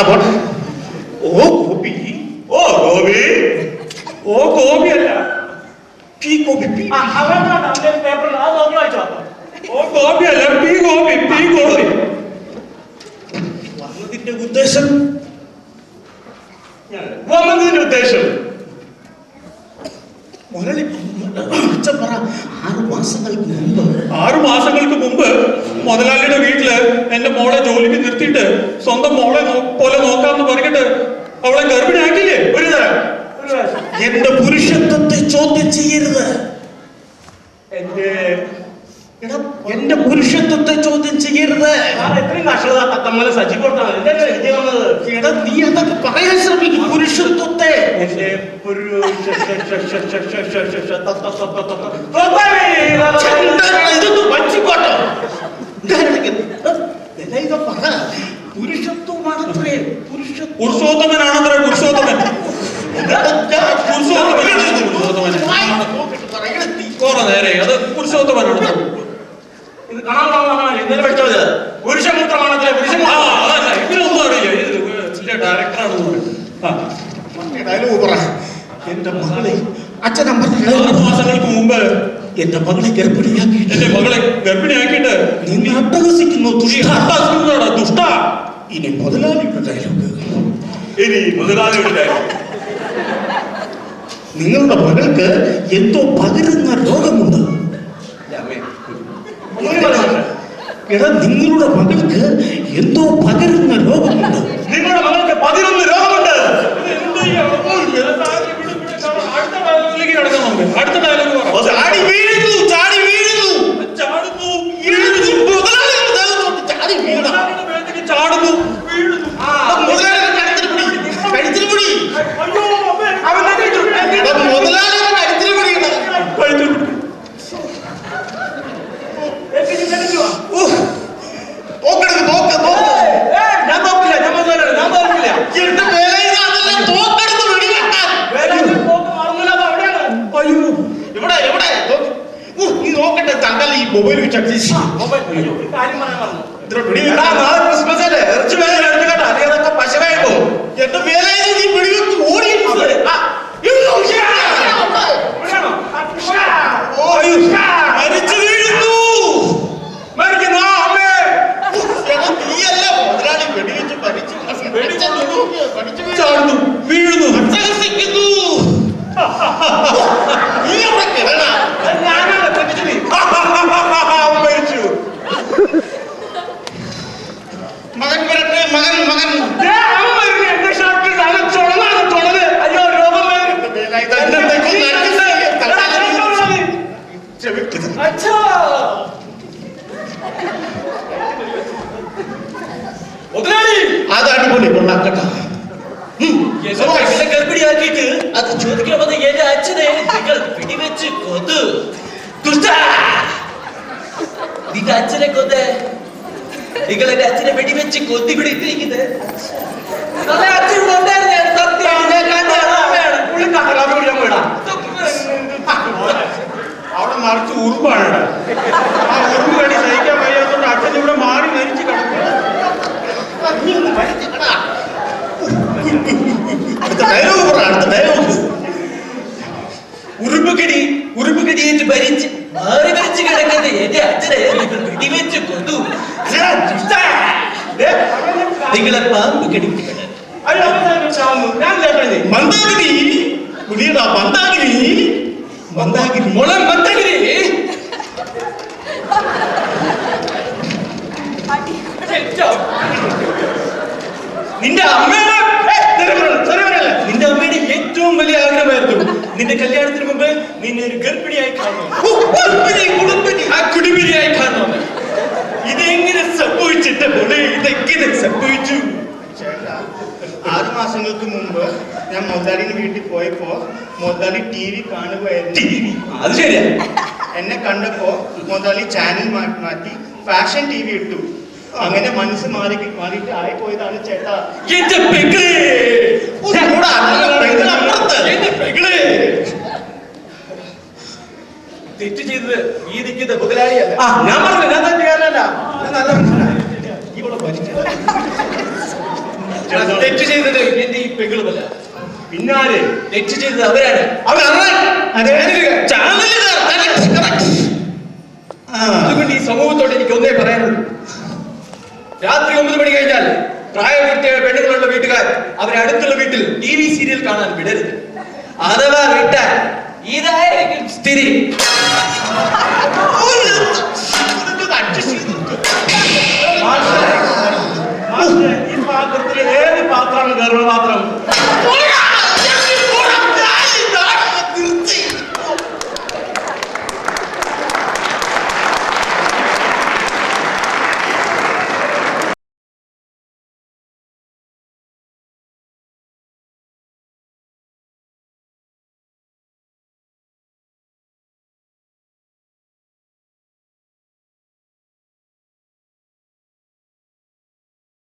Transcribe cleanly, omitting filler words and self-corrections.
അപ്പോൾ ഓ ഗോപി, ഓ ഗോപി, ഓ ഗോപി അല്ല പി ഗോപി. പേപ്പറിൽ അത് നോക്കി വായിച്ചോ. ഓ ഗോപി അല്ല പി ഗോപി, പി ഗോപി. വന്നതിന്റെ ഉദ്ദേശം വന്നതിന്റെ ഉദ്ദേശം മുരളി പറ. 6 മാസങ്ങൾക്ക് മുമ്പ് മുതലാളിയുടെ വീട്ടില് എന്റെ മോളെ ജോലിക്ക് നിർത്തിയിട്ട് സ്വന്തം മോളെ പോലെ നോക്കാമെന്ന് പറഞ്ഞിട്ട് അവളെ ഗർഭിണിയാക്കില്ലേ ഒരു തരം. എന്റെ പുരുഷത്വത്തെ ചോദ്യം ചെയ്യരുത്. എന്റെ പുരുഷത്വത്തെ ചോദ്യം ചെയ്യരുത്. എത്രയും കഷ്ടത തത്തമ്മനെ സജ്ജീകരണമാണ് നീ അതൊക്കെ പറയാൻ ശ്രമിക്കും. പുരുഷത്വത്തെ ഇതൊന്നും പറ്റിക്കോട്ടോ. പുരുഷത്വമാണത്രേ. പുരുഷോത്തമനാണത്രേ. പുരുഷോത്തമൻ നേരെ അത് പുരുഷോത്തമനാണ്. ഇത് കാണാൻ ഇന്നലെ പഠിച്ചത് പുരുഷമൂത്രമാണത്രേ. ഇതിനൊന്നും അറിയില്ല. ഇത് വലിയ ഡയറക്ടറാണ്. എന്റെ മകളെ അച്ഛൻ 6 മാസങ്ങൾക്ക് മുമ്പ് എന്റെ മകളെ ഗർഭിണിയാക്കിയിട്ട് നിങ്ങൾ അട്ടഹസിക്കുന്നു. ദുഷ്ട. ഇനി മുതലാളിയുടെ ഡയലോഗ്. നിങ്ങളുടെ മകൾക്ക് എന്തോ പകരുന്ന രോഗമുണ്ട്. നിങ്ങളുടെ മകൾക്ക് എന്തോ പകരുന്ന രോഗമുണ്ട്. നിങ്ങളുടെ മകൾക്ക് 11 രോഗമുണ്ട്. അടുത്ത ഡയലോഗ് ചാടി വീഴുന്നു, ചാടി വീഴുന്നു, ചാടുന്നു, ചാടുന്നു, വീഴുന്നു. മൊബൈൽ ക്രിസ്മസ് അല്ലേ, ഇറച്ചി വേല കേട്ടോ. അതൊക്കെ പശവായി പോകും. എന്റെ വേല നീ പിടിവെച്ച് ഓടി മരിച്ചു വീഴുന്നു. മരിക്കുന്നു അമ്മേ. നീയല്ല മുതലാളി വെടിവെച്ച് ചാടുന്നു, വീഴുന്നു, അട്ടഹസിക്കുന്നു. നീ അവിടെ കിടണ. ഞാനാണ് മരിച്ചു. മകൻ വരട്ടെ, മകൻ മകൻ. എന്റെ ഷർട്ടിൽ ചുണത്. അയ്യോ രോഗം മുതലാളി. അത് അടിപൊളി കൊണ്ടാക്കട്ടെ. ഗർഭിണിയാക്കിയിട്ട് അത് ചോദിക്കണമെന്ന് എന്റെ അച്ഛനെ നിങ്ങൾ പിടിവെച്ച് കൊതു. നിന്റെ അച്ഛനെ കൊന്ന് നിങ്ങൾ എന്റെ അച്ഛനെ വെടിവെച്ച് കൊത്തി പിടിപ്പിക്കുന്നത്. അവിടെ മറിച്ച് ഉറുമ്പാണ്. ആ ഉറുമ്പ് കടി സഹിക്കാൻ വയ്യാത്തോണ്ട് അച്ഛൻ ഇവിടെ മാറി മരിച്ചു കിടക്കും. ഉറുമ്പുകടിയേറ്റ് ഭരിച്ച് മാറി മരിച്ചു കിടക്കുന്ന എന്റെ അച്ഛനെ വെടിവെച്ച് കൊന്നു. നിങ്ങളെ പാമ്പ് കടിപ്പിക്കണം. മന്ദാകിനി പുതിയടാ. മന്ദാകിനി, മന്ദാകിനി, മുളം മന്ദാകിനി. നിന്റെ അമ്മയുടെ ഏറ്റവും വലിയ ആഗ്രഹമായിരുന്നു നിന്റെ കല്യാണത്തിന് മുമ്പ് നിന്നെ ഒരു ഗർഭിണിയായി കാണണം. ആ കുടുംബിനിയായി കാണണം. ഇതെങ്ങനെ സംഭവിച്ചിട്ട് പോലെ ഇതെങ്ങനെ സംഭവിച്ചു? 6 മാസങ്ങൾക്ക് മുമ്പ് ഞാൻ മുതലാളിന്റെ വീട്ടിൽ പോയപ്പോ മുതലാളി TV കാണുകയായിരുന്നു. അത് ശരിയാ. എന്നെ കണ്ടപ്പോ മുതലാളി ചാനൽ മാറ്റി ഫാഷൻ TV ഇട്ടു. അങ്ങനെ മനസ്സ് മാറിയിട്ട് ആയിപ്പോയതാണ് ചേട്ടാ. തെറ്റ് ചെയ്തത് ഈ നിൽക്കുന്ന മുതലാളിയല്ല. ഞാൻ പറഞ്ഞു ഞാൻ തെറ്റുകാരനല്ല. ഞാൻ നല്ല മനസ്സിലായി. ഇവിടെ തെറ്റ് ചെയ്തത് എന്റെ ഈ പെങ്ങളുമല്ല, പിന്നാര് തെറ്റ് ചെയ്തത് അവരാണ്. അതുകൊണ്ട് ഈ സമൂഹത്തോട് എനിക്ക് ഒന്നേ പറയാനുള്ളൂ. രാത്രി 9 മണി കഴിഞ്ഞാൽ പ്രായപൂർത്തിയായ പെണ്ണുങ്ങളുള്ള വീട്ടുകാർ അവരെ അടുത്തുള്ള വീട്ടിൽ TV സീരിയൽ കാണാൻ വിടരുത്. അഥവാ വിട്ടാൽ ഇതായിരിക്കും സ്ഥിതി. ഈ പാത്രത്തിൽ ഏത് പാത്രമാണ് ഗർഭപാത്രം?